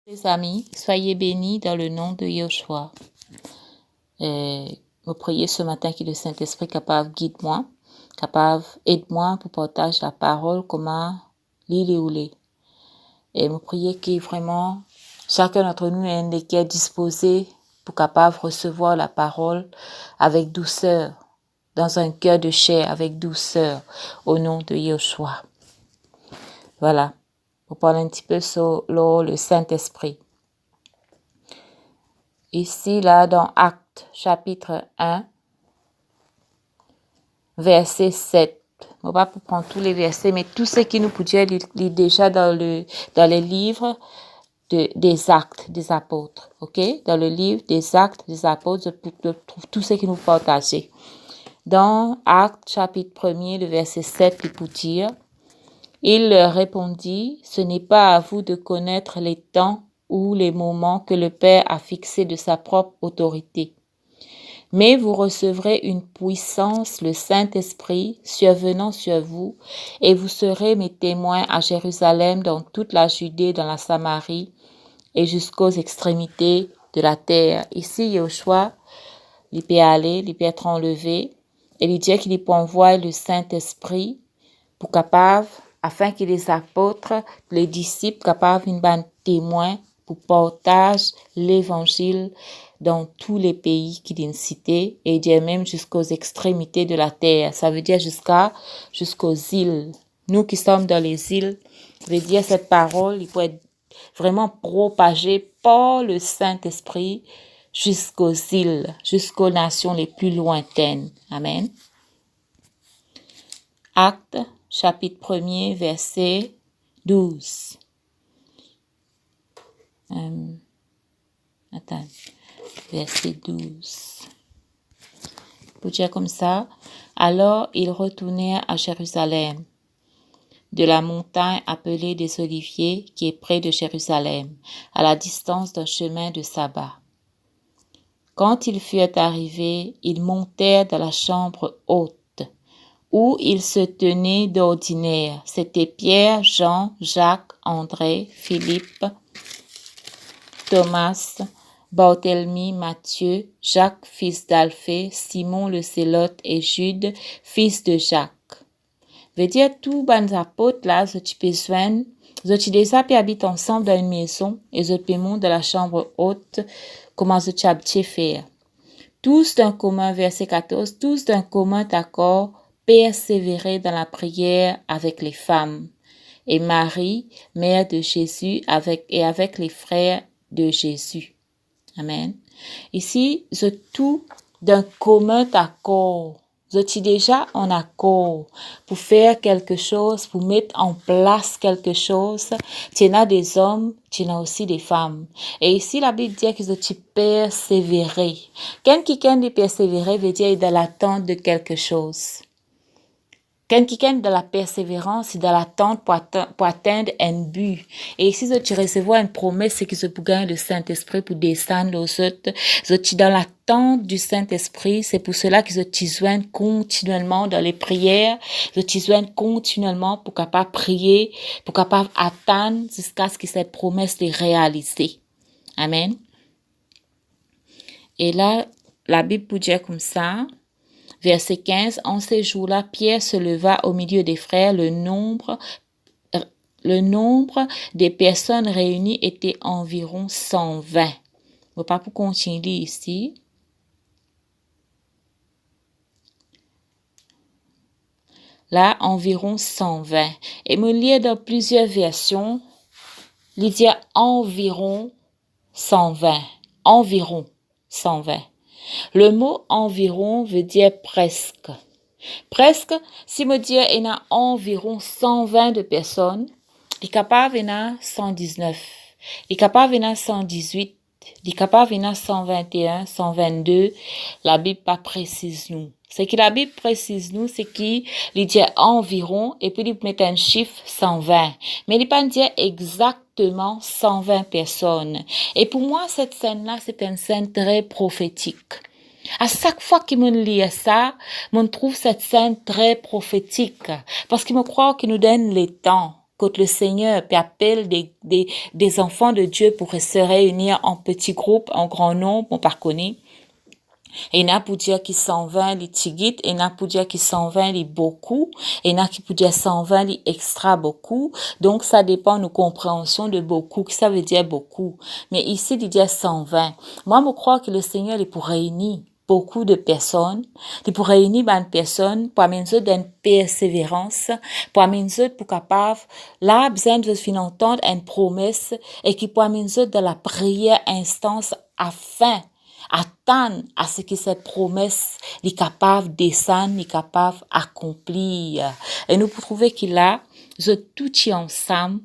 Les amis, soyez bénis dans le nom de Yoshua. Me priez ce matin que le Saint-Esprit capable guide-moi, capable aide-moi pour partager la parole, comment lire et rouler. Et me priez que vraiment chacun d'entre nous ait un cœur disposé pour capable recevoir la parole avec douceur, dans un cœur de chair avec douceur, au nom de Yoshua. Voilà, pour parler un petit peu sur le Saint-Esprit. Ici, là, dans Actes, chapitre 1, verset 7. On va pas prendre tous les versets, mais tout ce qui nous pouvait lire déjà dans les livres des Actes des Apôtres. OK? Dans le livre des Actes des Apôtres, je trouve tout ce qui nous partageait. Dans Actes, chapitre 1er, le verset 7, il peut dire, il leur répondit, ce n'est pas à vous de connaître les temps ou les moments que le Père a fixés de sa propre autorité. Mais vous recevrez une puissance, le Saint-Esprit, survenant sur vous, et vous serez mes témoins à Jérusalem, dans toute la Judée, dans la Samarie, et jusqu'aux extrémités de la terre. Ici, Yoshua, il peut aller, il peut être enlevé, et il dit qu'il peut envoyer le Saint-Esprit pour capable, afin que les apôtres, les disciples, capables une bande témoins pour partager l'évangile dans tous les pays qu'il a cités, et dire même jusqu'aux extrémités de la terre. Ça veut dire jusqu'aux îles. Nous qui sommes dans les îles, ça veut dire cette parole, il faut être vraiment propagée par le Saint-Esprit jusqu'aux îles, jusqu'aux nations les plus lointaines. Amen. Actes, chapitre 1er, verset 12. Verset 12. Pour dire comme ça, alors ils retournèrent à Jérusalem, de la montagne appelée des Oliviers, qui est près de Jérusalem, à la distance d'un chemin de sabbat. Quand ils furent arrivés, ils montèrent dans la chambre haute, où ils se tenaient d'ordinaire. C'était Pierre, Jean, Jacques, André, Philippe, Thomas, Barthélemy, Matthieu, Jacques, fils d'Alphée, Simon le Zélote et Jude, fils de Jacques. Veut dire, tous les apôtres là, ils besoin, ils déjà habitent ensemble dans une maison, et ils peuvent monter dans la chambre haute, comment ils ont faire. Tous d'un commun, verset 14, tous d'un commun accord, persévérer dans la prière avec les femmes. Et Marie, mère de Jésus, avec les frères de Jésus. Amen. Ici, c'est tout d'un commun accord. Je suis déjà en accord pour faire quelque chose, pour mettre en place quelque chose. Tu as des hommes, tu as aussi des femmes. Et ici, la Bible dit que je suis persévérer. Quelqu'un qui persévérer veut dire dans l'attente de quelque chose. Quelqu'un de la persévérance et de l'attente pour atteindre un but. Et ici, tu recevoir une promesse, c'est que je peux gagner le Saint-Esprit pour descendre aux autres. Je suis dans l'attente du Saint-Esprit. C'est pour cela que je te joins continuellement dans les prières. Je te joins continuellement pour capable prier, pour capable attendre jusqu'à ce que cette promesse soit réalisée. Amen. Et là, la Bible peut dire comme ça. Verset 15, en ces jours-là, Pierre se leva au milieu des frères. Le nombre des personnes réunies était environ 120. On ne va pas pour continuer ici. Là, environ 120. Et me lire dans plusieurs versions, il dit environ 120. Environ 120. Le mot environ veut dire presque. Presque, si me dire il y a environ 120 de personnes, il est capable il y a 119, il est capable il y a 118, il est capable il y a 121, 122. La Bible pas précise nous. Ce que la Bible précise nous, c'est qu'il dit environ et puis il met un chiffre 120. Mais il pas dire exactement 120 personnes. Et pour moi, cette scène-là, c'est une scène très prophétique. À chaque fois qu'il me lit ça, je trouve cette scène très prophétique. Parce qu'il me croit qu'il nous donne le temps. quand le Seigneur appelle des enfants de Dieu pour se réunir en petits groupes, en grand nombre, on par connaît. Et n'a pour dire qu'ils 120 les tigit, et n'a pour dire qu'ils 120 les beaucoup, et n'a qui pour dire 120 les extra beaucoup. Donc, ça dépend de nos compréhensions de beaucoup, que ça veut dire beaucoup. Mais ici, il dit 120. Moi, je crois que le Seigneur est pour réunir beaucoup de personnes, il pour réunir une personne, pour amener d'une persévérance, pour amener pour capable, là, besoin de finir entendre une promesse, et qui pour amener de la prière instance afin attendre à ce que cette promesse est capable de descendre, est capable d'accomplir. Et nous pouvons trouver qu'il a, tout ensemble,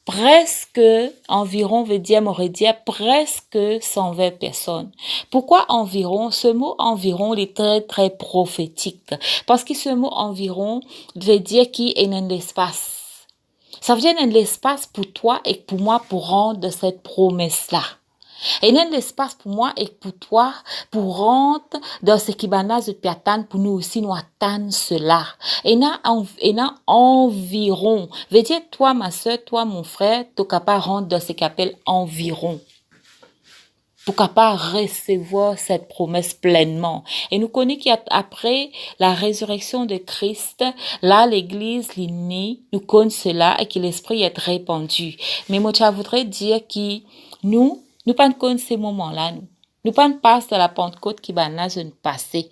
presque environ, m'aurait dit presque 120 personnes. Pourquoi environ? Ce mot environ est très, très prophétique. Parce que ce mot environ veut dire qu'il est un espace. Ça veut dire un espace pour toi et pour moi pour rendre cette promesse-là. Et il y a l'espace pour moi et pour toi, pour rentrer dans ce qui banase de piatan, pour nous aussi nous atteindre cela. Et il y a environ. Veut dire, toi, ma soeur, toi, mon frère, tu es capable de rentrer dans ce qu'on appelle environ. Pour capable recevoir cette promesse pleinement. Et nous connaissons qu'après la résurrection de Christ, là, l'église est née, nous connaissons cela et que l'esprit est répandu. Mais moi, je voudrais dire que nous pas connaissons ces moments-là, nous pas passe de la Pentecôte qui va dans un passé.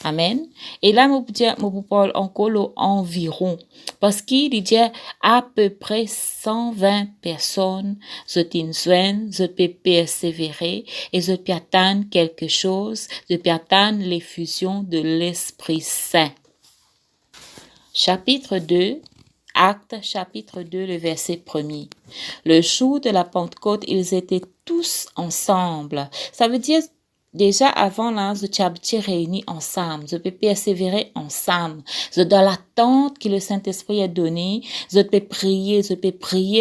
Amen. Et là, je parle encore environ. Parce qu'il dit à peu près 120 personnes, je peux persévérer et je peux attendre quelque chose, je peux attendre l'effusion de l'Esprit Saint. Chapitre 2. Actes, chapitre 2, le verset 1er. Le jour de la Pentecôte, ils étaient tous ensemble. Ça veut dire, déjà avant, là, je suis réunis ensemble. Je peux persévérer ensemble. Je dans l'attente que le Saint-Esprit a donné. Je peux prier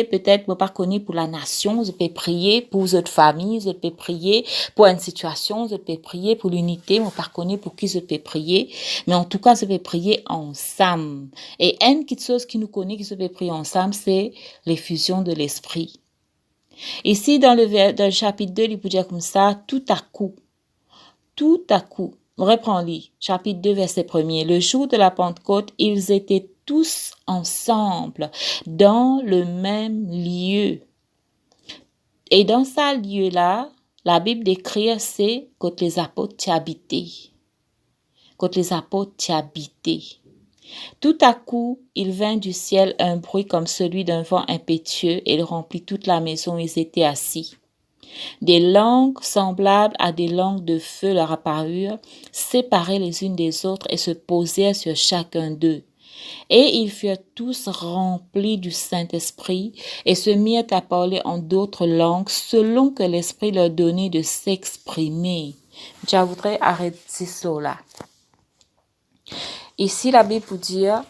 peut-être, je pas connaître pour la nation. Je peux prier pour votre famille. Je peux prier pour une situation. Je peux prier pour l'unité. Je pas connaître pour qui je peux prier. Mais en tout cas, je peux prier ensemble. Et une petite chose qui nous connaît, que je peux prier ensemble, c'est l'effusion de l'Esprit. Ici, dans le chapitre 2, il peut dire comme ça, tout à coup, reprends-le, chapitre 2, verset 1er, le jour de la Pentecôte, ils étaient tous ensemble, dans le même lieu. Et dans ce lieu-là, la Bible décrit, c'est quand les apôtres y habitaient. Tout à coup, il vint du ciel un bruit comme celui d'un vent impétueux et il remplit toute la maison où ils étaient assis. Des langues semblables à des langues de feu leur apparurent, séparées les unes des autres et se posèrent sur chacun d'eux. Et ils furent tous remplis du Saint-Esprit et se mirent à parler en d'autres langues selon que l'Esprit leur donnait de s'exprimer. Je voudrais arrêter cela. Ici, la Bible peut dire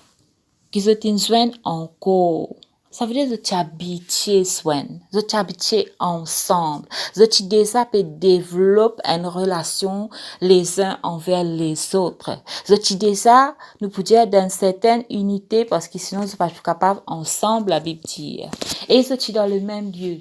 qu'ils ont soin encore. Ça veut dire que tu habitues soin, que tu habitues ensemble, que tu déjà développes une relation les uns envers les autres. Que tu déjà, nous pouvons dire d'une certaine unité parce que sinon, c'est pas capable ensemble, la Bible dit. Et que tu dans le même lieu.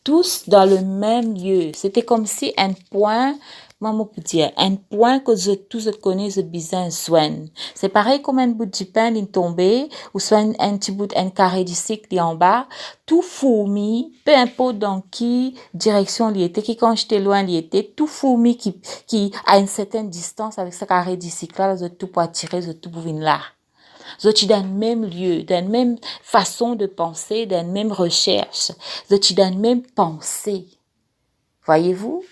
Tous dans le même lieu. C'était comme si un point, maman peut dire, un point que tous connaissent je besoin soin. C'est pareil comme un bout de pain qui tombé, ou soit un petit bout, un carré de cycle en bas, tout fourmi, peu importe dans qui direction il était, qui quand j'étais loin il était, tout fourmi qui à une certaine distance avec ce carré de cycle là, tout pour attirer, tout pour venir là. Vous êtes dans le même lieu, dans la même façon de penser, dans la même recherche. Vous êtes dans la même pensée. Voyez-vous?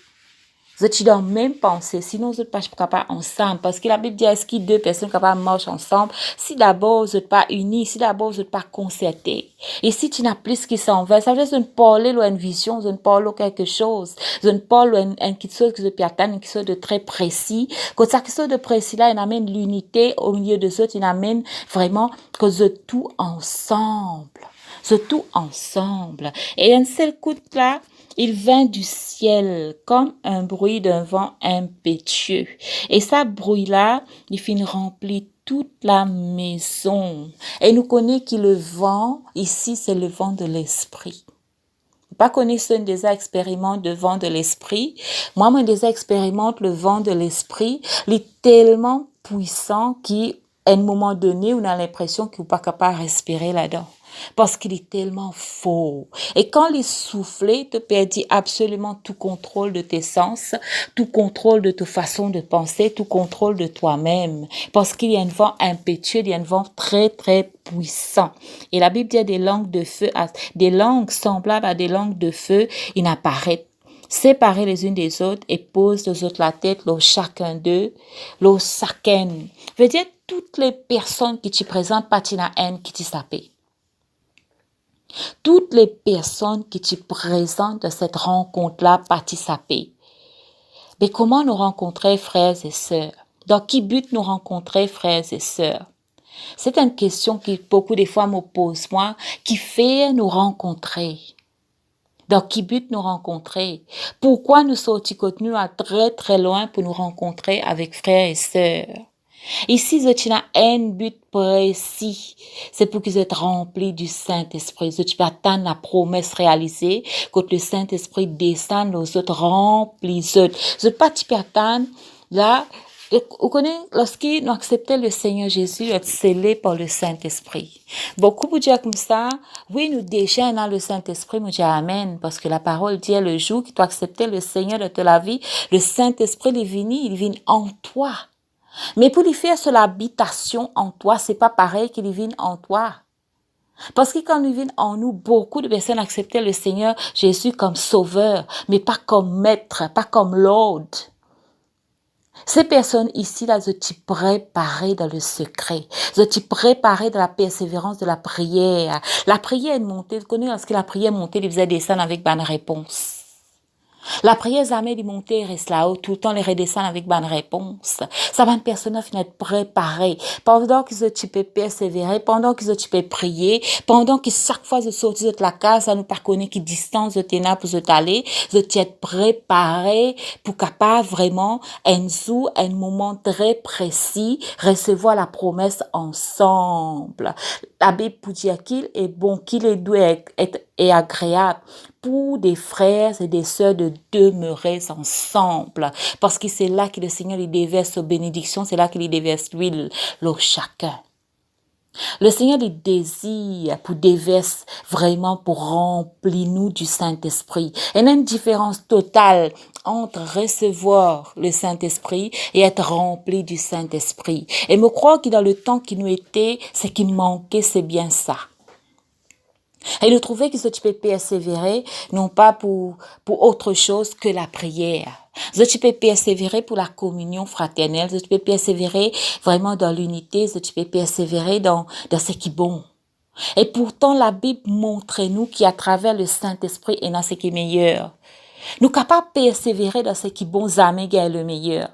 Vous êtes dans la même pensée. Sinon, vous n'êtes pas capables ensemble. Parce que la Bible dit, est-ce que deux personnes capables marchent ensemble? Si d'abord, vous n'êtes pas unis, si d'abord, vous n'êtes pas concertés. Et si tu n'as plus ce qui s'en va, ça veut dire que vous ne parlez pas une vision, vous ne parlez pas quelque chose. Vous ne parlez pas quelque chose que vous pouvez atteindre, quelque chose de très précis. Quand ça, quelque chose de précis là, il amène l'unité au milieu des autres, il amène vraiment que vous êtes tout ensemble. C'est tout ensemble. Et un seul coup de là, il vint du ciel comme un bruit d'un vent impétueux. Et ça bruit-là, il finit rempli toute la maison. Et nous connaissons que le vent, ici, c'est le vent de l'esprit. Pas connaître un déjà expérimente le vent de l'esprit. Moi, je déjà expérimente le vent de l'esprit. Il est tellement puissant qu'à un moment donné, on a l'impression qu'on n'est pas capable de respirer là-dedans. Parce qu'il est tellement fort. Et quand il souffle, tu perds absolument tout contrôle de tes sens, tout contrôle de ta façon de penser, tout contrôle de toi-même. Parce qu'il y a un vent impétueux, il y a un vent très, très puissant. Et la Bible dit des langues de feu, des langues semblables à des langues de feu, ils apparaissent séparés les unes des autres et posent aux autres la tête, chacun d'eux, chacun. Veut dire, toutes les personnes qui te présentent, pas la haine qui te sapent. Toutes les personnes qui te présentent de cette rencontre-là participent. Mais comment nous rencontrer, frères et sœurs? Dans quel but nous rencontrer, frères et sœurs? C'est une question qui beaucoup de fois me pose, moi, qui fait nous rencontrer. Dans quel but nous rencontrer? Pourquoi nous sommes contenus à très très loin pour nous rencontrer avec frères et sœurs? Ici, tu as un but précis. C'est pour qu'ils soient remplis du Saint-Esprit. Tu peux attendre la promesse réalisée quand le Saint-Esprit descend aux autres remplis. Je pas tu peux attendre là. Vous connaissez, lorsqu'ils ont accepté le Seigneur Jésus, être scellé par le Saint-Esprit. Beaucoup vous dire comme ça, oui, nous déjà dans le Saint-Esprit, nous disons Amen, parce que la parole dit le jour que tu as accepté le Seigneur de ta vie, le Saint-Esprit il vient en toi. Mais pour lui faire sur l'habitation en toi, c'est pas pareil qu'il vienne en toi. Parce que quand il vient en nous, beaucoup de personnes acceptaient le Seigneur Jésus comme sauveur, mais pas comme maître, pas comme Lord. Ces personnes ici, là, je t'y préparé dans le secret. Je t'y préparé dans la persévérance de la prière. La prière est montée. Vous connaissez lorsque la prière est montée, il faisait descendre avec bonne réponse. La prière jamais de monter reste là-haut, tout le temps les redescendre avec bonne réponse. Ça va une personne finir être préparée. Pendant qu'ils tu peux persévérer, pendant qu'ils tu peux prier, pendant que chaque fois je sortis de la case, ça nous pas connaît qui distance de t'es pour se t'aller, je t'y être préparé pour capable vraiment un moment très précis recevoir la promesse ensemble. La Bible pour dire qu'il est bon, qu'il est doux et agréable pour des frères et des sœurs de demeurer ensemble. Parce que c'est là que le Seigneur il déverse sa bénédiction, c'est là qu'il déverse l'huile, chacun. Le Seigneur il désire pour déverser vraiment pour remplir nous du Saint-Esprit. Il y a une différence totale entre recevoir le Saint-Esprit et être rempli du Saint-Esprit. Et me crois que dans le temps qui nous était, ce qui manquait, c'est bien ça. Et il trouvait que tu peux persévérer, non pas pour autre chose que la prière. Tu peux persévérer pour la communion fraternelle, tu peux persévérer vraiment dans l'unité, tu peux persévérer dans ce qui est bon. Et pourtant, la Bible montre nous qu'à travers le Saint-Esprit et dans ce qui est meilleur. Nous sommes capables de persévérer dans ce qui est bon, jamais est le meilleur.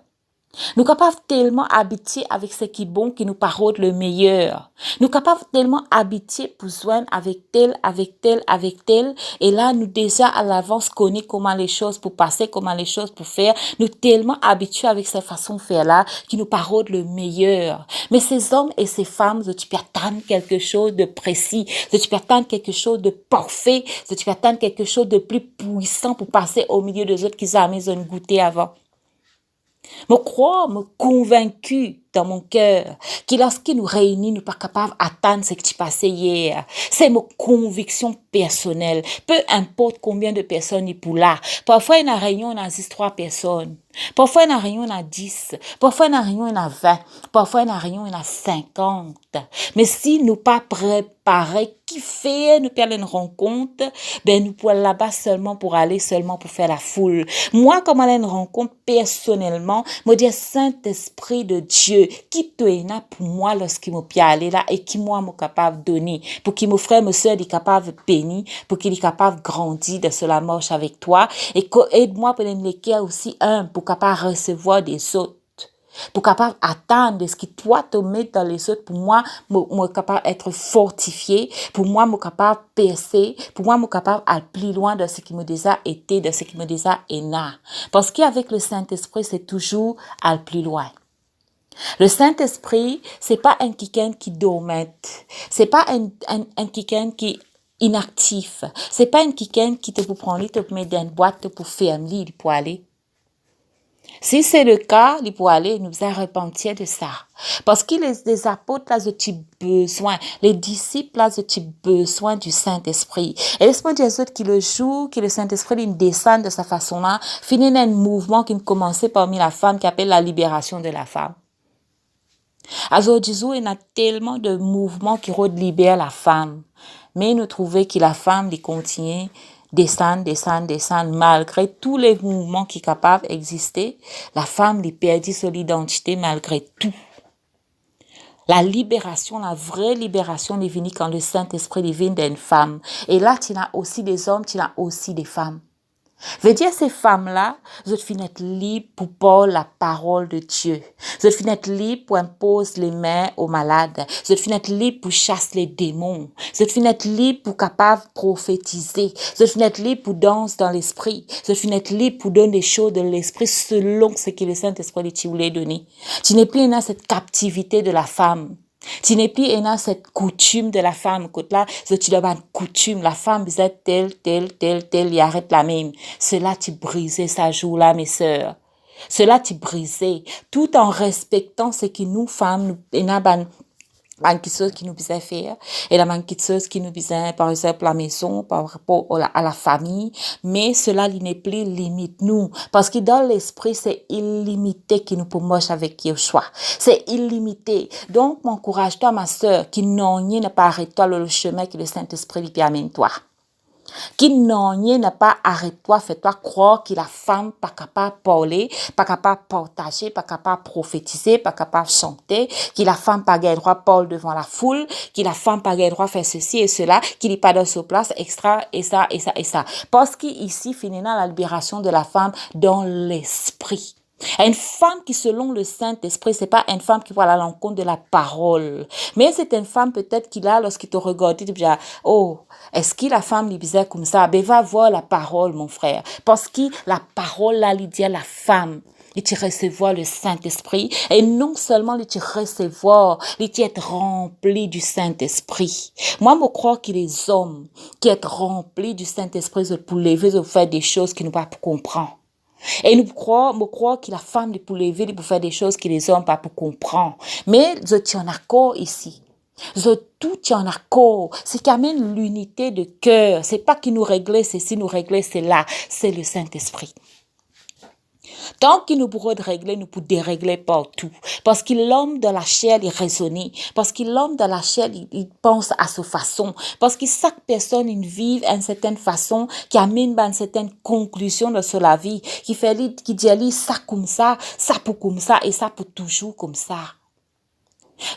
Nous sommes capables tellement habiter avec ce qui est bon qui nous parole le meilleur. Nous sommes capables tellement habiter pour joindre avec tel, avec tel, avec tel. Et là, nous déjà à l'avance connaissons comment les choses pour passer, comment les choses pour faire. Nous tellement habitués avec cette façon de faire là qui nous parole le meilleur. Mais ces hommes et ces femmes, tu peux attendre quelque chose de précis. Tu peux attendre quelque chose de parfait. Tu peux attendre quelque chose de plus puissant pour passer au milieu des autres qui jamais ont goûté avant. Me croire, me convaincu dans mon cœur que lorsqu'il nous réunit, nous pas capables d'attendre ce qui s'est passé hier. C'est ma conviction personnelle. Peu importe combien de personnes il pour là. Parfois, il y a une réunion, on a 3 personnes. Parfois, il y a une réunion, on a 10. Parfois, il y a une réunion, on a 20. Parfois, il y a une réunion, on a 50. Mais si nous pas préparés, qui fait nous perdre une rencontre, ben nous pouvons là-bas seulement pour aller, seulement pour faire la foule. Moi, comme aller une rencontre personnellement, me dire Saint-Esprit de Dieu, qui te est là pour moi lorsqu'il me peut aller là et qui moi me capable de donner, pour qu'il me frère, me soeur, est capable de bénir, pour qu'il est capable de grandir de cela marche avec toi et aide-moi pour les aussi pour capable recevoir des autres. Pour capable attendre de ce qui toi te met dans les autres, pour moi, moi capable être fortifié, pour moi, moi capable percer, pour moi, moi capable aller plus loin de ce qui me déjà été, de ce qui me déjà est là. Parce qu'avec le Saint-Esprit, c'est toujours aller plus loin. Le Saint-Esprit, c'est pas un quelqu'un qui dormette. C'est pas un quelqu'un qui est inactif. C'est pas un quelqu'un qui te peut prendre, te met dans une boîte pour fermer, pour aller. Si c'est le cas, il peut aller nous a repentir de ça. Parce que les apôtres, là, ont besoin. Les disciples, là, ont besoin du Saint-Esprit. Et l'Esprit de Dieu qui le joue, que le Saint-Esprit, il descend de sa façon-là, finit un mouvement qui commençait parmi la femme, qui appelle la libération de la femme. Aujourd'hui, il y a tellement de mouvements qui libèrent la femme. Mais nous trouvons que la femme, il continue descendre, malgré tous les mouvements qui sont capables d'exister. La femme, il perd son identité malgré tout. La libération, la vraie libération, est venue quand le Saint-Esprit vient d'une femme. Et là, tu as aussi des hommes, tu as aussi des femmes. Veut dire ces femmes-là, elles finissent libres pour parler la parole de Dieu. Elles finissent libres pour imposer les mains aux malades. Elles finissent libres pour chasser les démons. Elles finissent libres pour capables de prophétiser. Elles finissent libres pour danser dans l'esprit. Elles finissent libres pour donner des choses de l'esprit selon ce que le Saint-Esprit te voulait donner. Tu n'es plus dans cette captivité de la femme. Tu n'es plus dans cette coutume de la femme. Là, tu dois une coutume. La femme disait telle, il arrête la même. Cela, tu brisais sa joue là, mes sœurs. Cela, tu brisais. Tout en respectant ce que nous, femmes, nous avons quelque chose qui nous besoin faire et la quelque chose qui nous besoin par exemple la maison par rapport à la famille, mais cela n'est plus limite nous parce que dans l'esprit c'est illimité qui nous peut marcher avec Yeshua, c'est illimité. Donc m'encourage toi ma sœur qui non ne pas arrête toi le chemin que le Saint-Esprit lui amène toi. Qui non n'a pas arrête-toi, fais-toi croire que la femme pas capable de parler, pas capable de partager, pas capable de prophétiser, pas capable de chanter, que la femme pas le droit de parler devant la foule, que la femme pas le droit de faire ceci et cela, qu'il n'est pas dans sa place, extra, et ça. Parce qu'ici, finalement, la libération de la femme dans l'esprit. Une femme qui, selon le Saint-Esprit, c'est pas une femme qui va à l'encontre de la parole. Mais c'est une femme peut-être qui là, lorsqu'il te regarde, tu te dis, oh, est-ce que la femme lui disait comme ça? Ben, va voir la parole, mon frère. Parce que la parole, là, lui dit à la femme. Et tu recevoir le Saint-Esprit. Et non seulement tu recevoir, tu être rempli du Saint-Esprit. Moi, je crois que les hommes qui sont remplis du Saint-Esprit, pour lever, ils faire des choses qu'ils n'ont pas pour comprendre. Et nous crois que la femme pour lever, pour faire des choses que les hommes pas pour comprendre. Mais je suis en accord ici. Tout est en accord. C'est quand même l'unité de cœur. C'est pas qui nous règle ceci, nous règle cela. C'est le Saint-Esprit. Tant qu'il nous pourra régler, nous pouvons dérégler partout. Parce que l'homme de la chair, il raisonne. Parce que l'homme de la chair, il pense à sa façon. Parce que chaque personne, il vit d'une certaine façon, qui amène une certaine conclusion de la vie, qui dit ça comme ça pour comme ça, et ça pour toujours comme ça.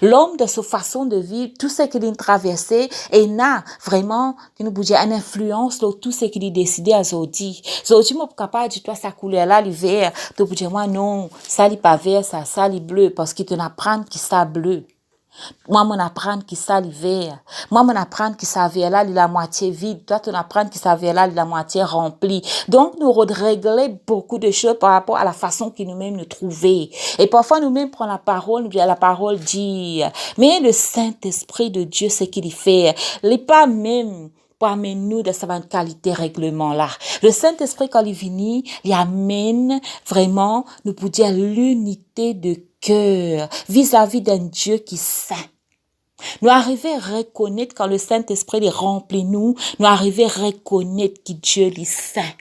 L'homme de sa façon de vivre, tout ce qu'il a traversé, et n'a vraiment, une influence sur tout ce qu'il a décidé à Zodi. Zodi, moi, capable de dire, toi, sa couleur-là, le vert, tu peux dire, moi, non, ça, il pas vert, ça, il bleu, parce qu'il te apprend qu'il ça bleu. Moi, m'en apprendre qui ça l'hiver. Moi, m'en apprendre qui ça vient là, il la moitié vide. Toi, tu apprendre qui ça vient là, il la moitié remplie. Donc, nous régler beaucoup de choses par rapport à la façon que nous-mêmes nous trouver. Et parfois, nous-mêmes prenons la parole, nous disons la parole dire. Mais le Saint-Esprit de Dieu, c'est qu'il fait. Il n'est pas même pour amener nous de cette qualité règlement là. Le Saint-Esprit, quand il vient, il amène vraiment, nous pouvons dire l'unité de cœur vis-à-vis d'un Dieu qui est saint. Nous arrivons à reconnaître quand le Saint-Esprit est rempli nous arrivons à reconnaître que Dieu est saint.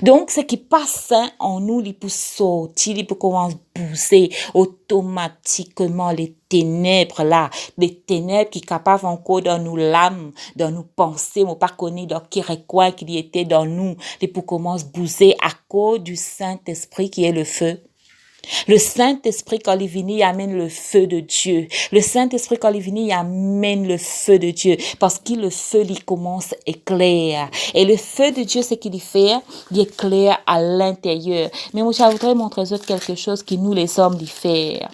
Donc, ce qui passe saint en nous, il peut sortir, il peut commencer à bouger automatiquement les ténèbres là, les ténèbres qui sont capables encore dans nos l'âme, dans nos pensées, on pas connaît dans qui recoin qu'il était dans nous, il peut commencer à bouger à cause du Saint-Esprit qui est le feu. Le Saint-Esprit, quand il vient, il amène le feu de Dieu. Le Saint-Esprit, quand il vient, il amène le feu de Dieu. Parce que le feu, il commence à éclairer. Et le feu de Dieu, ce qu'il fait, il éclaire à l'intérieur. Mais moi, je voudrais montrer quelque chose qui nous, les hommes, il fait.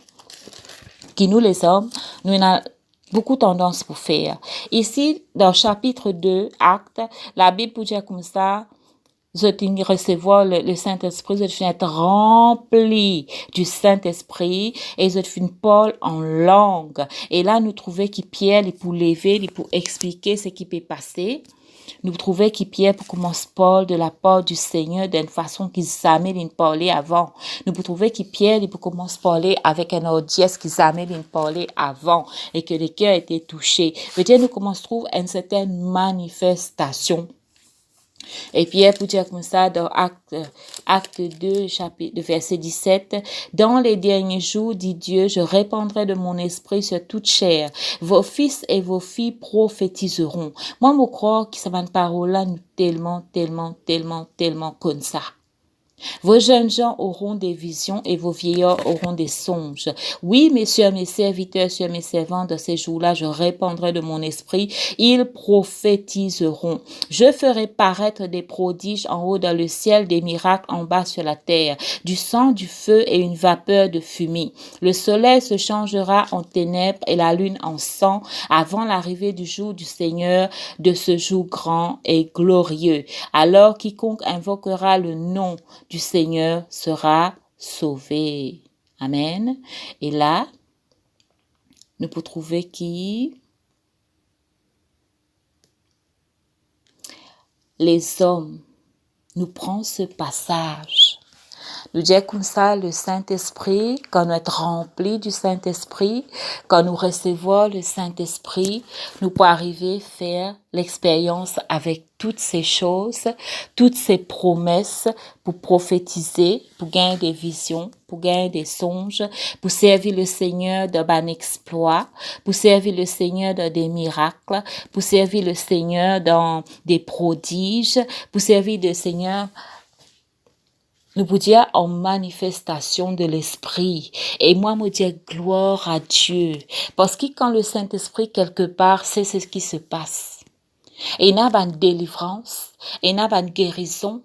Qui nous, les hommes, nous, avons beaucoup tendance pour faire. Ici, dans chapitre 2, acte, la Bible peut dire comme ça, vous êtes recevoir le Saint-Esprit, vous êtes être rempli du Saint-Esprit et vous êtes parler en langue. Et là, nous trouvons que Pierre, il pour lever, il pour expliquer ce qui peut passer. Nous trouvons que Pierre pour commencer parler de la part du Seigneur d'une façon qu'ils jamais parlé avant. Nous trouvons que Pierre il pour commencer parler avec un audience qu'ils jamais parlé avant et que le cœur était touché. Veut dire nous commençons à trouver une certaine manifestation. Et Pierre pour dire comme ça dans acte 2, chapitre, verset 17, « Dans les derniers jours, dit Dieu, je répandrai de mon esprit sur toute chair. Vos fils et vos filles prophétiseront. » Moi, je crois que ça va une parole-là tellement comme ça. Vos jeunes gens auront des visions et vos vieillards auront des songes. Oui, messieurs, mes serviteurs, sur mes servantes, de ces jours-là, je répandrai de mon esprit. Ils prophétiseront. Je ferai paraître des prodiges en haut dans le ciel, des miracles en bas sur la terre, du sang, du feu et une vapeur de fumée. Le soleil se changera en ténèbres et la lune en sang avant l'arrivée du jour du Seigneur, de ce jour grand et glorieux. Alors quiconque invoquera le nom du Seigneur sera sauvé. Amen. Et là, nous pouvons trouver qui les hommes nous prennent ce passage. Nous disons comme ça, le Saint-Esprit, quand nous sommes remplis du Saint-Esprit, quand nous recevons le Saint-Esprit, nous pouvons arriver à faire l'expérience avec toutes ces choses, toutes ces promesses pour prophétiser, pour gagner des visions, pour gagner des songes, pour servir le Seigneur dans un exploit, pour servir le Seigneur dans des miracles, pour servir le Seigneur dans des prodiges, pour servir le Seigneur nous pouvons dire en manifestation de l'Esprit. Et moi, me dire gloire à Dieu. Parce que quand le Saint-Esprit, quelque part, c'est ce qui se passe. Et il y a une délivrance, et il y a une guérison,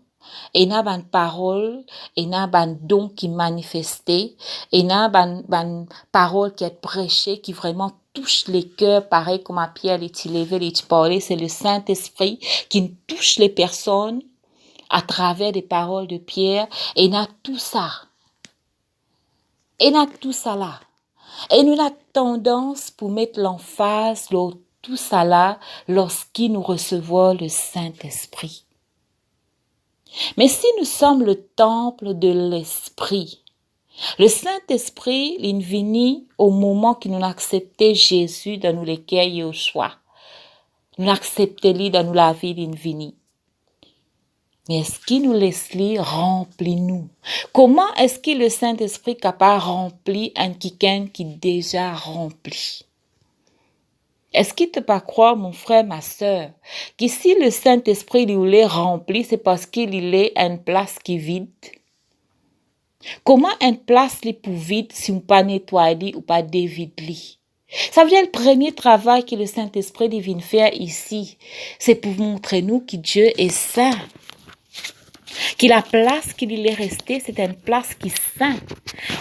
et il y a une parole, et il y a un don qui est manifesté, et il y a une parole qui est prêchée, qui vraiment touche les cœurs, pareil comme à Pierre, il levé, il parlait, c'est le Saint-Esprit qui touche les personnes à travers des paroles de Pierre, et il y a tout ça. Et il y a tout ça là. Et nous avons tendance pour mettre l'emphase sur tout ça là lorsqu'il nous recevons le Saint-Esprit. Mais si nous sommes le temple de l'Esprit, le Saint-Esprit, il vient au moment que nous acceptons Jésus dans nous lesquels au choix. Nous acceptons lui dans nous la vie, il vient. Mais est-ce qu'il nous laisse remplir nous? Comment est-ce que le Saint-Esprit est capable de remplir un quelqu'un qui est déjà rempli? Est-ce qu'il te pas croire, mon frère, ma sœur, que si le Saint-Esprit lui est rempli, c'est parce qu'il est à une place qui est vide? Comment une place est pour vide si on ne pas nettoyer ou pas dévider? Ça veut dire le premier travail que le Saint-Esprit vient faire ici, c'est pour montrer nous que Dieu est saint. Que la place qu'il est resté, c'est une place qui est sainte.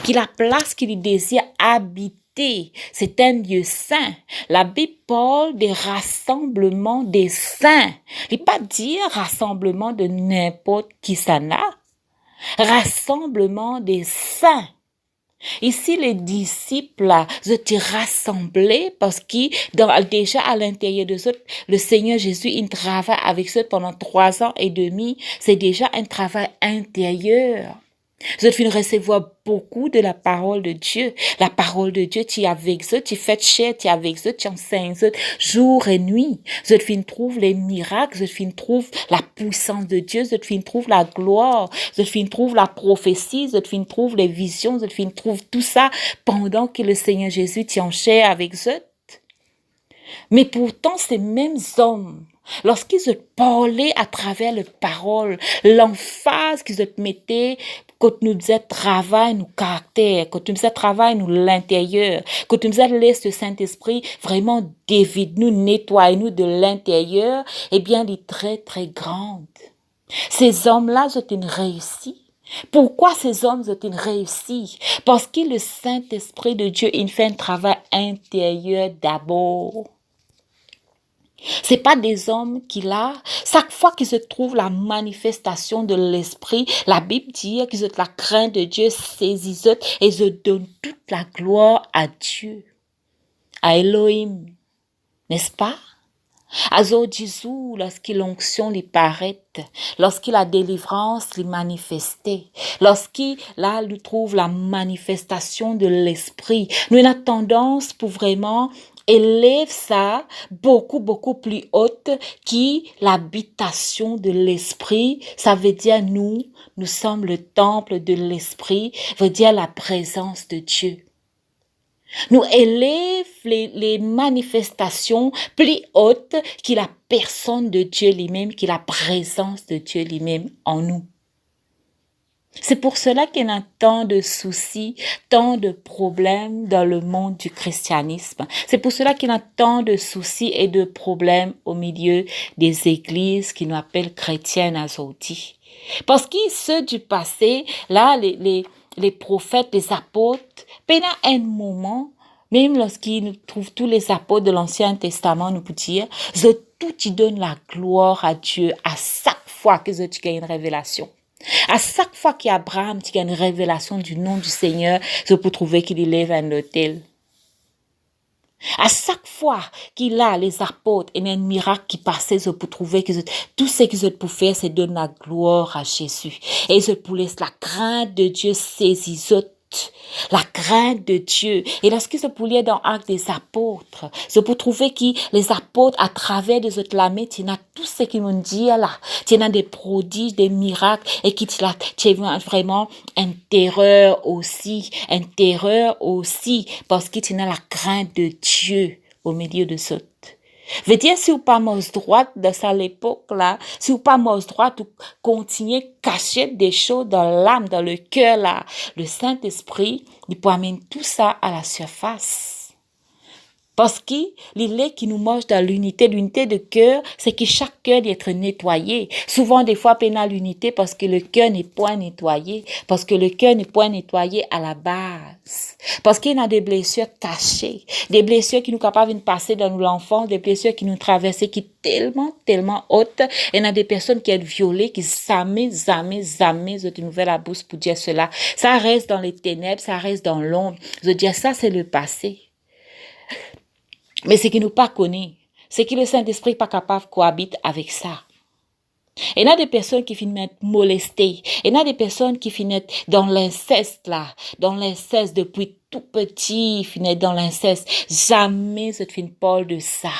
Que la place qu'il désire habiter, c'est un lieu saint. La Bible parle des rassemblements des saints. Il ne pas dire rassemblement de n'importe qui ça n'a. Rassemblement des saints. Ici, les disciples, ils étaient rassemblés parce que déjà à l'intérieur de eux, le Seigneur Jésus, il travaille avec eux pendant 3 ans et demi. C'est déjà un travail intérieur. Vous êtes recevoir beaucoup de la parole de Dieu. La parole de Dieu, tu es avec eux, tu fais chair, tu es avec eux, tu enseignes eux jour et nuit. Vous êtes trouve les miracles, vous êtes trouve la puissance de Dieu, vous êtes trouve la gloire, vous êtes trouve la prophétie, vous êtes trouve les visions, vous êtes trouve tout ça pendant que le Seigneur Jésus tient en chair avec eux. Mais pourtant, ces mêmes hommes, lorsqu'ils se parlaient à travers les paroles, l'emphase qu'ils se mettaient, quand nous disions travail, nous caractère, quand nous disions travail, nous l'intérieur, quand nous disions laisse le Saint-Esprit vraiment dévide nous, nettoie nous de l'intérieur, eh bien, il est très, très grande. Ces hommes-là ont réussi. Pourquoi ces hommes ont réussi? Parce que le Saint-Esprit de Dieu, il fait un travail intérieur d'abord. C'est pas des hommes qui là, chaque fois qu'ils se trouvent la manifestation de l'esprit, la Bible dit qu'ils ont la crainte de Dieu saisit et ils donnent toute la gloire à Dieu, à Elohim, n'est-ce pas? Azo Jésus, lorsqu'il l'onction lui paraît, lorsqu'il la délivrance lui manifestait, lorsqu'il là lui trouve la manifestation de l'esprit, nous avons tendance pour vraiment élève ça beaucoup plus haute qui l'habitation de l'esprit. Ça veut dire nous sommes le temple de l'esprit, veut dire la présence de Dieu. Nous élève les manifestations plus hautes que la personne de Dieu lui-même, que la présence de Dieu lui-même en nous. C'est pour cela qu'il y a tant de soucis, tant de problèmes dans le monde du christianisme. C'est pour cela qu'il y a tant de soucis et de problèmes au milieu des églises qui nous appellent chrétiennes aujourd'hui. Parce que ceux du passé, là, les prophètes, les apôtres, pendant un moment, même lorsqu'ils trouvent tous les apôtres de l'Ancien Testament, nous pouvons dire, tout ils donnent la gloire à Dieu à chaque fois qu'ils ont une révélation. À chaque fois qu'Abraham a une révélation du nom du Seigneur, je peux trouver qu'il élève un autel. À chaque fois qu'il a les apôtres et un miracle qui passait, je peux trouver que tout ce qu'ils ont pour faire, c'est donner la gloire à Jésus. Et je peux laisser la crainte de Dieu saisir la crainte de Dieu. Et lorsque je peux lire dans Actes des apôtres, je peux trouver que les apôtres, à travers des autres lamés, tu as tout ce qu'ils m'ont dit là. Tu as des prodiges, des miracles, et qui tu as vraiment une terreur aussi, parce que tu as la crainte de Dieu au milieu de ce. Veut dire, si vous pas mort droite dans cette époque-là, si vous pas mort droite, vous continuez cacher des choses dans l'âme, dans le cœur, là. Le Saint-Esprit, il peut amener tout ça à la surface. Parce que l'île qui nous mange dans l'unité de cœur, c'est que chaque cœur doit être nettoyé. Souvent, des fois, on a l'unité parce que le cœur n'est point nettoyé. Parce que le cœur n'est point nettoyé à la base. Parce qu'il y a des blessures cachées. Des blessures qui nous capables de passer dans l'enfance. Des blessures qui nous traversent, qui sont tellement hautes. Il y a des personnes qui sont violées, qui jamais, je nouvelle la bouche pour dire cela. Ça reste dans les ténèbres, ça reste dans l'ombre. Je veux dire, ça, c'est le passé. Mais ce qui nous pas connaît, c'est que le Saint-Esprit n'est pas capable de cohabiter avec ça. Il y a des personnes qui finissent molestées. Il y a des personnes qui finissent dans l'inceste là. Dans l'inceste depuis tout petit, ils finissent dans l'inceste. Jamais je ne finis pas de ça.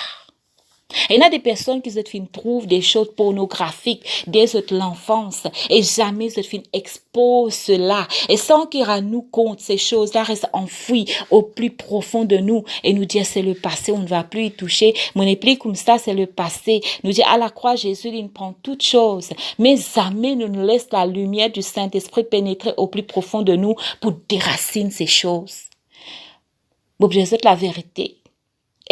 Il y a des personnes qui trouvent des choses pornographiques dès l'enfance et jamais exposent cela. Et sans qu'ils nous compte, ces choses-là restent enfouies au plus profond de nous et nous dire c'est le passé, on ne va plus y toucher. Mon épée comme ça, c'est le passé. Nous dit à la croix, Jésus, il prend toutes choses. Mais jamais nous ne laisse la lumière du Saint-Esprit pénétrer au plus profond de nous pour déraciner ces choses. Bon, je dis la vérité.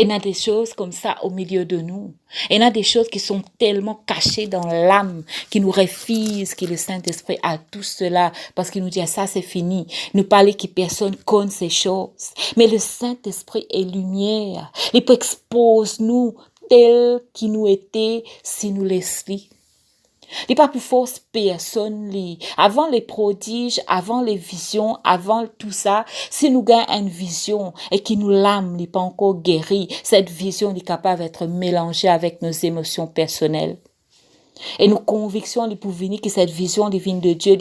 Il y a des choses comme ça au milieu de nous. Il y a des choses qui sont tellement cachées dans l'âme, qui nous refusent que le Saint-Esprit a tout cela, parce qu'il nous dit, ça c'est fini. Nous parlons que personne connaît ces choses. Mais le Saint-Esprit est lumière. Il peut exposer nous tel qu'il nous était si nous laissons. Il n'est pas pour force personne. Avant les prodiges, avant les visions, avant tout ça, si nous gagnons une vision et qui nous l'âme n'est pas encore guérie, cette vision est capable d'être mélangée avec nos émotions personnelles. Et nos convictions, il peut venir que cette vision divine de Dieu,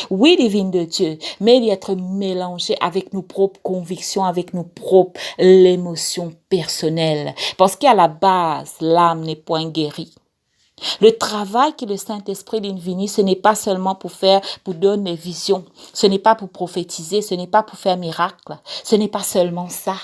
oui, divine de Dieu, mais il doit être mélangée avec nos propres convictions, avec nos propres émotions personnelles. Parce qu'à la base, l'âme n'est point guérie. Le travail que le Saint-Esprit vient, ce n'est pas seulement pour donner des visions. Ce n'est pas pour prophétiser, ce n'est pas pour faire miracle. Ce n'est pas seulement ça.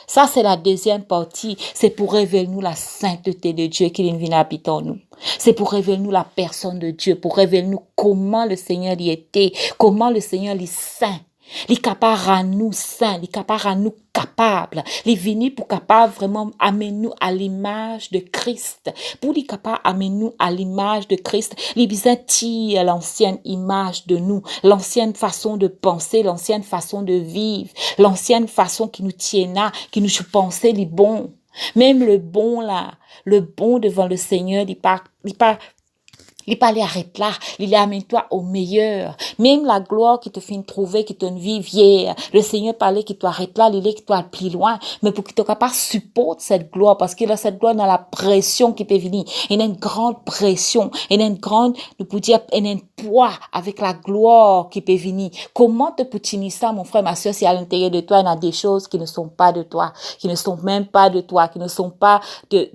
Ça, c'est la deuxième partie. C'est pour révéler nous la sainteté de Dieu qui vient habiter en nous. C'est pour révéler nous la personne de Dieu, pour révéler nous comment le Seigneur y était, comment le Seigneur est saint. Il est capable à nous saints, il est capable à nous capables. Il est venu pour capable vraiment amener nous à l'image de Christ. Pour il capable amener nous à l'image de Christ, il besoin tire l'ancienne image de nous, l'ancienne façon de penser, l'ancienne façon de vivre, l'ancienne façon qui nous tient là, qui nous pensait les bons. Même le bon là, le bon devant le Seigneur, il pas les arrête là, il amène-toi au meilleur. Même la gloire qui te fait trouver, qui te vie vieille. Le Seigneur parlait qu'il t'arrête là, il est qui toi plus loin. Mais pour que tu capable supporter cette gloire, parce qu'il a cette gloire dans la pression qui peut venir. Il y a une grande pression. Il y a une grande, nous pouvons dire, il y a un poids avec la gloire qui peut venir. Comment te peux-tu ça, mon frère, ma soeur, si à l'intérieur de toi, il y a des choses qui ne sont pas de toi, qui ne sont même pas de toi, qui ne sont pas de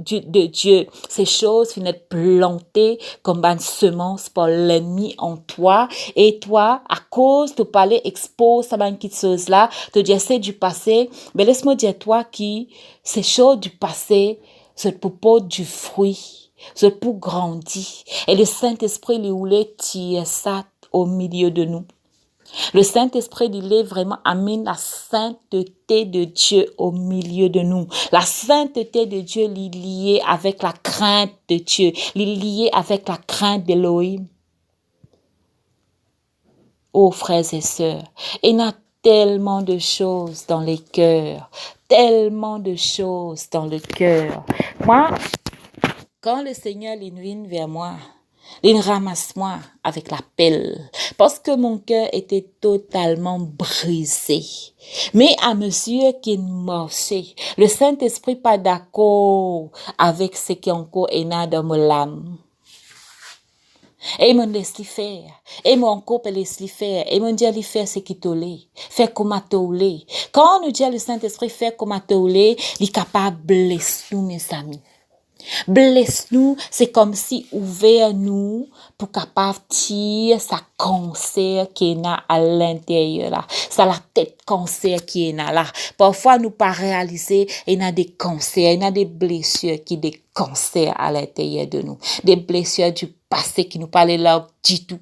Dieu. Ces choses finissent plantées comme une semence par l'ennemi en toi. Et toi, à cause de parler expose ça une petite chose là, te dire c'est du passé, mais laisse-moi dire toi qui ces choses du passé, c'est pour porter du fruit, c'est pour grandir. Et le Saint-Esprit, il voulait tirer ça au milieu de nous. Le Saint-Esprit, il est vraiment amène la sainteté de Dieu au milieu de nous. La sainteté de Dieu, il est liée avec la crainte de Dieu. Il est liée avec la crainte d'Élohim. Oh, frères et sœurs, il y a tellement de choses dans les cœurs. Tellement de choses dans le cœur. Moi, quand le Seigneur il vient vers moi, il ramasse moi avec la pelle parce que mon cœur était totalement brisé. Mais à mesure qu'il marchait, le Saint-Esprit pas d'accord avec ce qui encore est dans mon âme. Et il me laisse faire. Et mon couple laisse faire. Et mon Dieu lui fait ce qu'il te l'est. Fait comme tu l'es. Quand on nous dit le Saint-Esprit fait comme tu l'es, il est capable de blesser nous, mes amis. Blesse-nous, c'est comme si ouvert nous pour capable tirer sa cancer qui est là à l'intérieur là. Ça la tête cancer qui est là. Parfois nous pas réaliser, il y a des cancers, il y a des blessures qui des cancers à l'intérieur de nous. Des blessures du passé qui nous parlaient là du tout.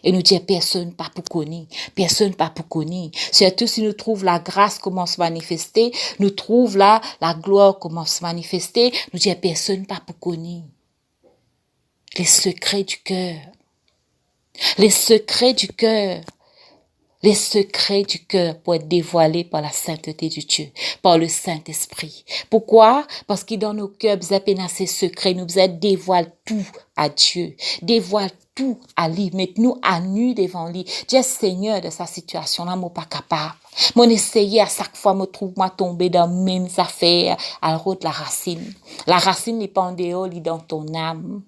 Et nous dire personne pas pour connaître, personne pas pour connaître. Surtout si nous trouvons la grâce comment se manifester, nous trouvons là la gloire comment se manifester, nous dire personne pas pour connaître. Les secrets du cœur. Les secrets du cœur. Les secrets du cœur pour être dévoilés par la sainteté du Dieu, par le Saint-Esprit. Pourquoi? Parce que dans nos cœurs, vous avez ces secrets, nous vous dévoile tout à Dieu, dévoile tout à lui, mettez-nous à nu devant lui. Dieu Seigneur de sa situation là, moi pas capable. Mon essayer à chaque fois me trouve moi tomber dans les mêmes affaires, alors la racine. La racine n'est pas en dehors, elle est dans ton âme.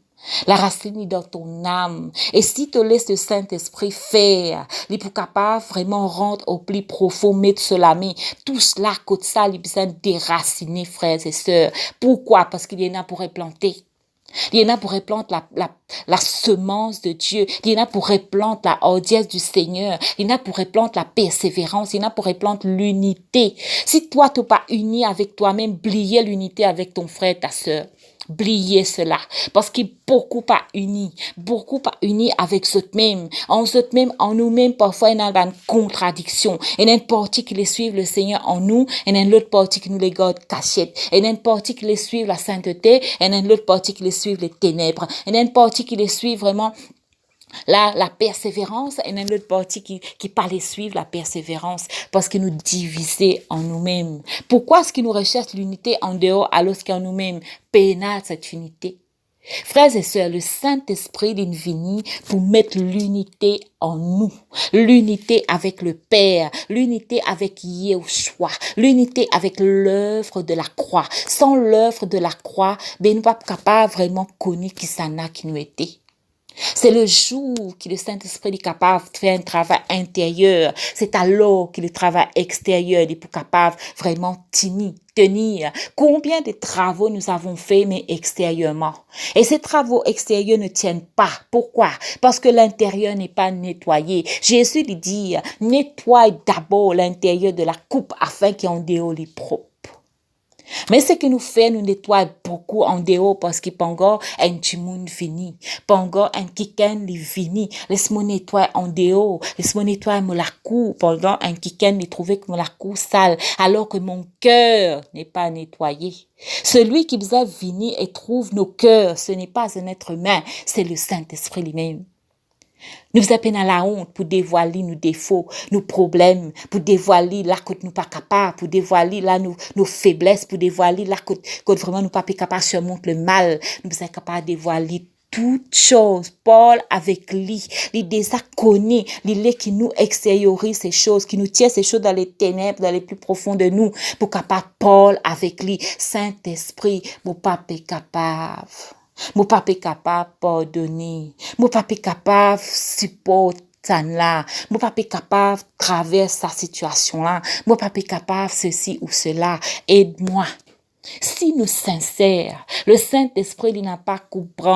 La racine est dans ton âme. Et si tu laisses le Saint-Esprit faire, il est capable vraiment rentrer au plus profond, mettre cela main. Tout cela, côté ça, il a besoin de déraciner, frères et sœurs. Pourquoi? Parce qu'il y en a pour replanter. Il y en a pour replanter la semence de Dieu. Il y en a pour replanter la audience du Seigneur. Il y en a pour replanter la persévérance. Il y en a pour replanter l'unité. Si toi, tu n'es pas uni avec toi-même, oubliez l'unité avec ton frère, ta sœur. Oubliez cela. Parce qu'il est beaucoup pas unis avec ce même. En nous-mêmes, parfois, il y a une contradiction. Il y a une partie qui les suit le Seigneur en nous, et il y a une autre partie qui nous les garde cachette. Il y a une partie qui les suit la sainteté, et il y a une autre partie qui les suit les ténèbres. Il y a une partie qui les suit vraiment la persévérance, et il y a une autre partie qui pas les suivre la persévérance parce que nous diviser en nous-mêmes. Pourquoi est-ce qu'ils nous recherchent l'unité en dehors alors qu'en nous-mêmes pénal cette unité? Frères et sœurs, le Saint-Esprit est venu pour mettre l'unité en nous, l'unité avec le Père, l'unité avec Yeshua, l'unité avec l'œuvre de la croix. Sans l'œuvre de la croix, ben nous pas capable vraiment connaître qui ça n'a qui nous était. C'est le jour que le Saint-Esprit est capable de faire un travail intérieur. C'est alors que le travail extérieur est capable vraiment tenir. Combien de travaux nous avons fait, mais extérieurement. Et ces travaux extérieurs ne tiennent pas. Pourquoi? Parce que l'intérieur n'est pas nettoyé. Jésus lui dit, nettoie d'abord l'intérieur de la coupe afin qu'en dehors il propre. Mais ce que nous fait, nous nettoie beaucoup en dehors parce qu'il pas encore un petit monde fini. Pas encore un kiken li fini. Laisse-moi nettoyer en dehors. Laisse-moi nettoyer mon la cour. Pendant un kiken li trouvé que mon la cour sale. Alors que mon cœur n'est pas nettoyé. Celui qui nous a venir et trouve nos cœurs, ce n'est pas un être humain. C'est le Saint-Esprit lui-même. Nous faisons peine à la honte pour dévoiler nos défauts, nos problèmes, pour dévoiler là que nous pas capables, pour dévoiler là nos faiblesses, pour dévoiler là que vraiment nous pas capables de surmonter le mal. Nous sommes capables de dévoiler toutes choses. Paul avec lui, il déjà connaît, il qui nous extériorise ces choses, qui nous tient ces choses dans les ténèbres, dans les plus profonds de nous, pour capable Paul avec lui, Saint-Esprit, mon papa est capable. Mon papa est capable de pardonner. Mon papa est capable de supporter là. Mon papa est capable de traverser sa situation là. Mon papa est capable de ceci ou cela. Aide-moi. Si nous sincères, le Saint-Esprit il n'a pas coupé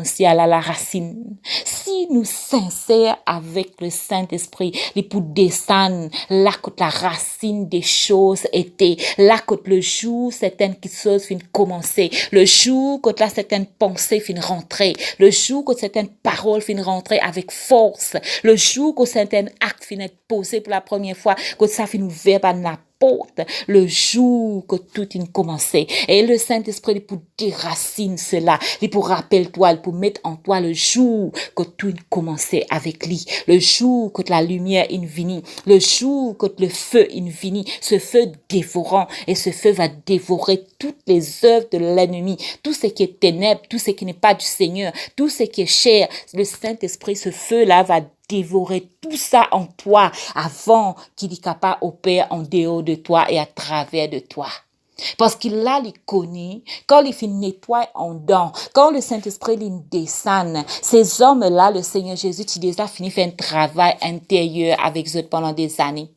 si elle a la racine. Si nous sincères avec le Saint-Esprit, il pour descendre là que la racine des choses était, là que le jour certaines choses finissent commencer, le jour que là certaines pensées finissent rentrer, le jour que certaines paroles finissent rentrer avec force, le jour que certains actes finissent posés pour la première fois, que ça finit ouvert par la porte, le jour que tout a commencé. Et le Saint-Esprit, pour déraciner cela, il pour rappeler-toi, il pour mettre en toi le jour que tout a commencé avec lui, le jour que la lumière est venue, le jour que le feu est venu, ce feu dévorant, et ce feu va dévorer toutes les œuvres de l'ennemi, tout ce qui est ténèbres, tout ce qui n'est pas du Seigneur, tout ce qui est cher. Le Saint-Esprit, ce feu-là va dévorer tout ça en toi avant qu'il est capable d'opérer en dehors de toi et à travers de toi. Parce qu'il là, il connaît, quand il fait nettoyer en dedans, quand le Saint-Esprit il descend, ces hommes-là, le Seigneur Jésus, il déjà fini faire un travail intérieur avec eux pendant des années.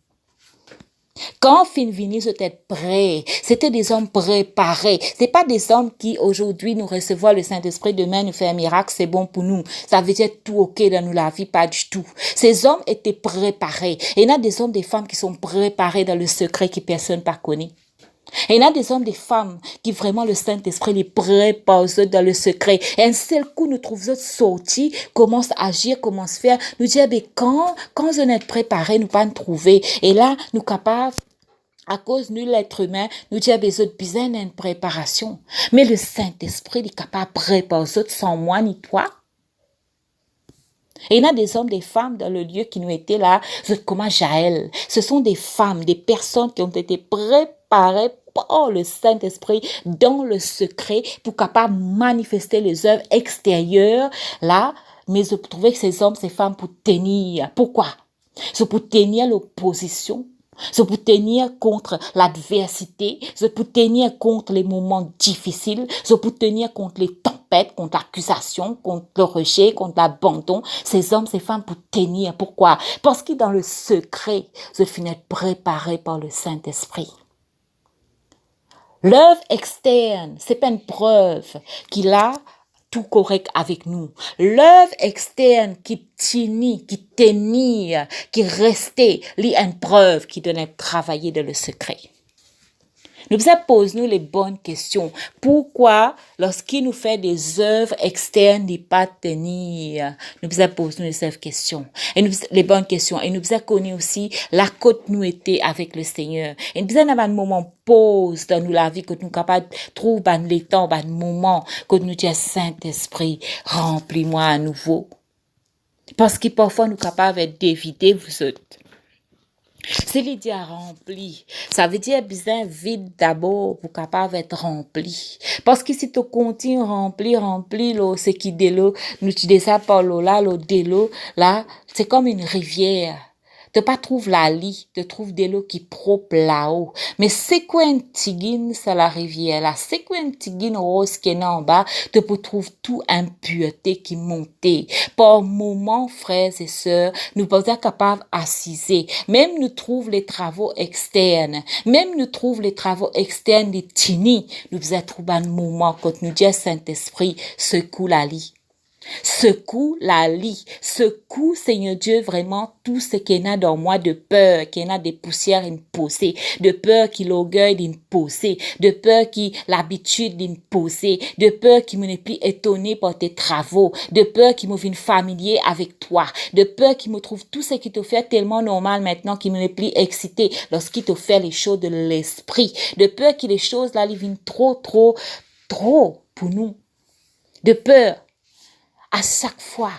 Quand fin vini, c'était prêt. C'était des hommes préparés. C'est pas des hommes qui, aujourd'hui, nous recevons le Saint-Esprit, demain nous fait un miracle, c'est bon pour nous. Ça veut dire tout ok dans nous la vie, pas du tout. Ces hommes étaient préparés. Et il y a des hommes, des femmes qui sont préparés dans le secret que personne ne connaît. Et il y a des hommes, des femmes qui vraiment le Saint-Esprit les prépare dans le secret. Et un seul coup, nous trouvons sortis, commence à agir, commence à faire. Nous disons, quand on est préparé, nous pas nous trouver. Et là, nous capables, à cause de l'être humain, nous disons, besoin d'une préparation. Mais le Saint-Esprit est capable de préparer sans moi ni toi. Et il y a des hommes, des femmes dans le lieu qui nous étaient là, comme Jaël. Ce sont des femmes, des personnes qui ont été préparées par le Saint-Esprit dans le secret pour capable manifester les œuvres extérieures là, mais je trouvais que ces hommes, ces femmes pour tenir. Pourquoi? C'est pour tenir l'opposition. C'est pour tenir contre l'adversité, c'est pour tenir contre les moments difficiles, c'est pour tenir contre les tempêtes, contre l'accusation, contre le rejet, contre l'abandon. Ces hommes, ces femmes pour tenir. Pourquoi? Parce que dans le secret, je finis préparé par le Saint-Esprit. L'œuvre externe, c'est pas une preuve qu'il a tout correct avec nous. L'œuvre externe qui tenir, qui restait, est une preuve qui donnait travailler dans le secret. Nous posons les bonnes questions. Pourquoi, lorsqu'il nous fait des œuvres externes, il pas tenir? Nous posons les questions. Et les bonnes questions. Et nous connaissons aussi la côte nous était avec le Seigneur. Et nous avons un moment pause dans nous la vie que nous sommes capables de trouver les temps, un moment que nous disons Saint-Esprit, remplis-moi à nouveau. Parce que parfois nous sommes capables d'éviter vous autres. C'est l'idée rempli. Ça veut dire besoin vide d'abord pour capable être rempli. Parce que si tu continues rempli, là, c'est qui de l'eau, nous tu descends par l'eau là, l'eau de l'eau, là, c'est comme une rivière. Tu pas trouve la lit, tu trouves de l'eau qui propre là-haut. Mais c'est quoi un tigine, c'est la rivière là? C'est quoi un tigine rose qui est en bas? Tu peux trouver tout impureté qui montait. Par moment, frères et sœurs, nous pas capables d'assiser. Même nous trouve les travaux externes. Même nous trouve les travaux externes des tini. Nous faisons trouver un moment quand nous disons Saint-Esprit, secoue la lit. Secoue la lit, secoue Seigneur Dieu vraiment tout ce qu'il y a dans moi de peur, qu'il y a des poussières imposées, de peur qu'il l'orgueil d'imposer, de peur qu'il l'habitude d'imposer, de peur qu'il me n'est plus étonné par tes travaux, de peur qu'il me vienne familier avec toi, de peur qu'il me trouve tout ce qui te fait tellement normal maintenant qu'il me n'est plus excité lorsqu'il te fait les choses de l'esprit, de peur que les choses là, ils viennent trop pour nous, de peur. À chaque fois,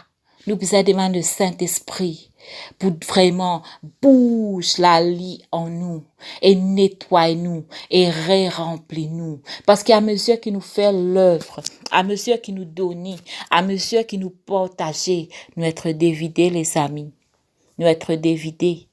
nous besoin demander le Saint-Esprit pour vraiment bouge la lie en nous et nettoie nous et remplit nous. Parce qu'à mesure qu'il nous fait l'œuvre, à mesure qu'il nous donne, à mesure qu'il nous partage, nous être dévidés les amis, nous être dévidés.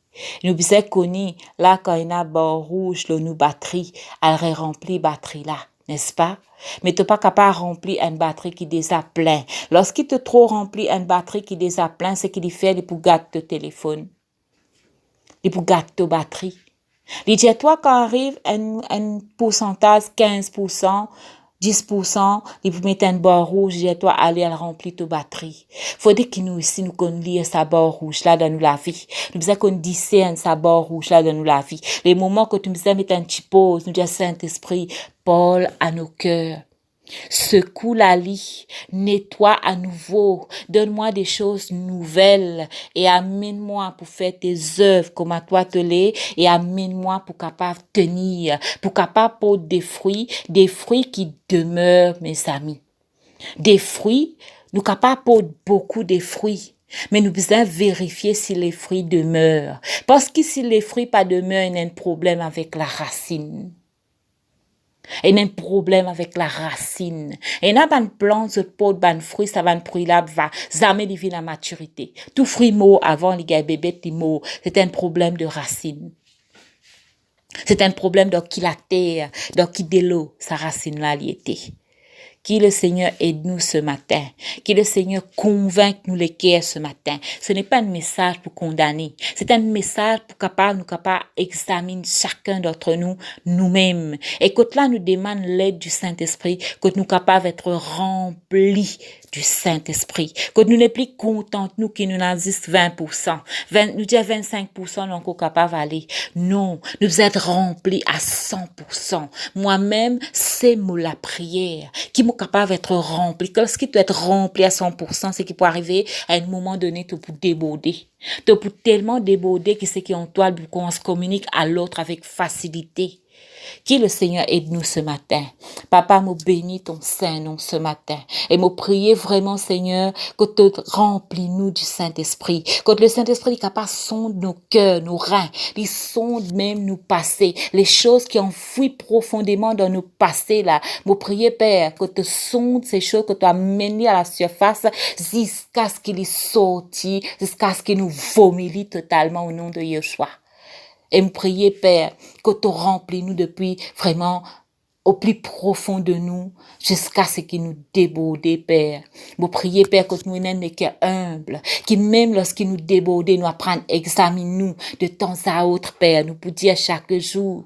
Nous besoin connaître là quand il y a un bord rouge, nous batterie, elle remplit batterie là, n'est-ce pas? Mais tu n'es pas capable de remplir une batterie qui est déjà plein. Lorsqu'il te trop remplit une batterie qui est déjà plein, c'est qu'il fait pour gâter ton téléphone. Il pour gâter ta batterie. Il dit, toi, quand arrive un pourcentage, 15%, 10%, il vous mettre un bord rouge, il dit, toi, allez remplir ta batterie. Faut dire que nous ici, nous connaissons sa bord rouge là dans nous la vie. Nous besoin qu'on discerne sa bord rouge là dans nous la vie. Les moments que tu besoin mettre un petit pause, nous disons, Saint-Esprit, parle à nos cœurs. Secoue la lie, nettoie à nouveau, donne-moi des choses nouvelles et amène-moi pour faire tes œuvres comme à toi te l'est et amène-moi pour capable tenir, pour capable pour des fruits qui demeurent, mes amis. Des fruits, nous capables pour beaucoup de fruits. Mais nous besoin vérifier si les fruits demeurent. Parce que si les fruits pas demeurent, il y a un problème avec la racine. Il y a un problème avec la racine. Et n'a pas de plante, de pot, de fruit, ça va un fruit là, va jamais divine la maturité. Tout fruit mort avant les gars bébés, mort. C'est un problème de racine. C'est un problème de qui la terre, de qui de l'eau, sa racine là, y était. Qui le Seigneur aide-nous ce matin. Qui le Seigneur convainc nous les cœurs ce matin. Ce n'est pas un message pour condamner. C'est un message pour nous capable examiner chacun d'entre nous, nous-mêmes. Et quand là, nous demande l'aide du Saint-Esprit, que nous capables d'être remplis du Saint-Esprit. Que nous n'est plus contents, nous, qui nous en disent 20%. Nous disons 25%, nous encore capables d'aller. Non, nous devons être remplis à 100%. Moi-même, c'est la prière qui m'est capable d'être rempli. Lorsqu'il doit être rempli à 100%, c'est qu'il peut arriver à un moment donné, tu peux déborder. Tu peux tellement déborder que c'est qu'en toi, qu'on se communique à l'autre avec facilité. Qui le Seigneur aide-nous ce matin. Papa, me bénis ton Saint-Nom ce matin. Et me prier vraiment, Seigneur, que tu remplis-nous du Saint-Esprit. Que le Saint-Esprit est capable de sonder nos cœurs, nos reins. Il sonde même nos passés. Les choses qui enfouissent profondément dans nos passés, là. Me prier, Père, que tu sondes ces choses que tu as menées à la surface jusqu'à ce qu'il sorte, jusqu'à ce qu'il nous vomit totalement au nom de Yeshua. Et me prier, Père, que tu remplis nous depuis vraiment au plus profond de nous, jusqu'à ce qu'il nous déborde, Père. Me prier, Père, que nous n'ayons que humble, qui même lorsqu'il nous déborde, nous apprendre à examiner nous de temps à autre, Père. Nous pour dire chaque jour,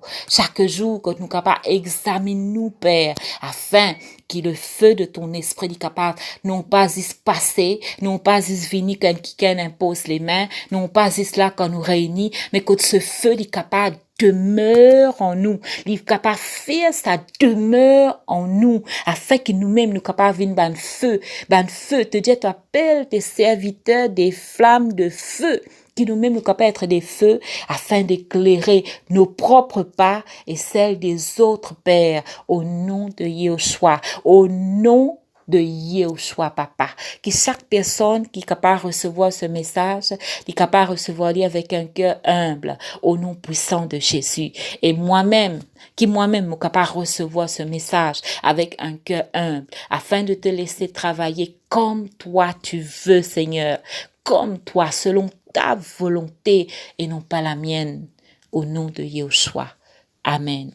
que nous capables d'examiner nous, Père, afin que le feu de ton esprit est capable, non pas d'y passer, non pas d'y venir quand quelqu'un impose les mains, non pas d'y là quand nous réunit, mais que ce feu est capable demeure en nous. Il est capable de faire sa demeure en nous, afin que nous-mêmes nous capables de venir feu, te dire, tu appelles tes serviteurs des flammes de feu, qui nous-mêmes nous capables d'être des feux, afin d'éclairer nos propres pas et celles des autres pères, au nom de Yeshua, au nom de Yeshua, papa. Que chaque personne qui est capable de recevoir ce message, est capable de recevoir avec un cœur humble, au nom puissant de Jésus. Et moi-même, qui moi-même suis capable de recevoir ce message avec un cœur humble, afin de te laisser travailler comme toi tu veux, Seigneur, comme toi, selon ta volonté et non pas la mienne, au nom de Yeshua. Amen.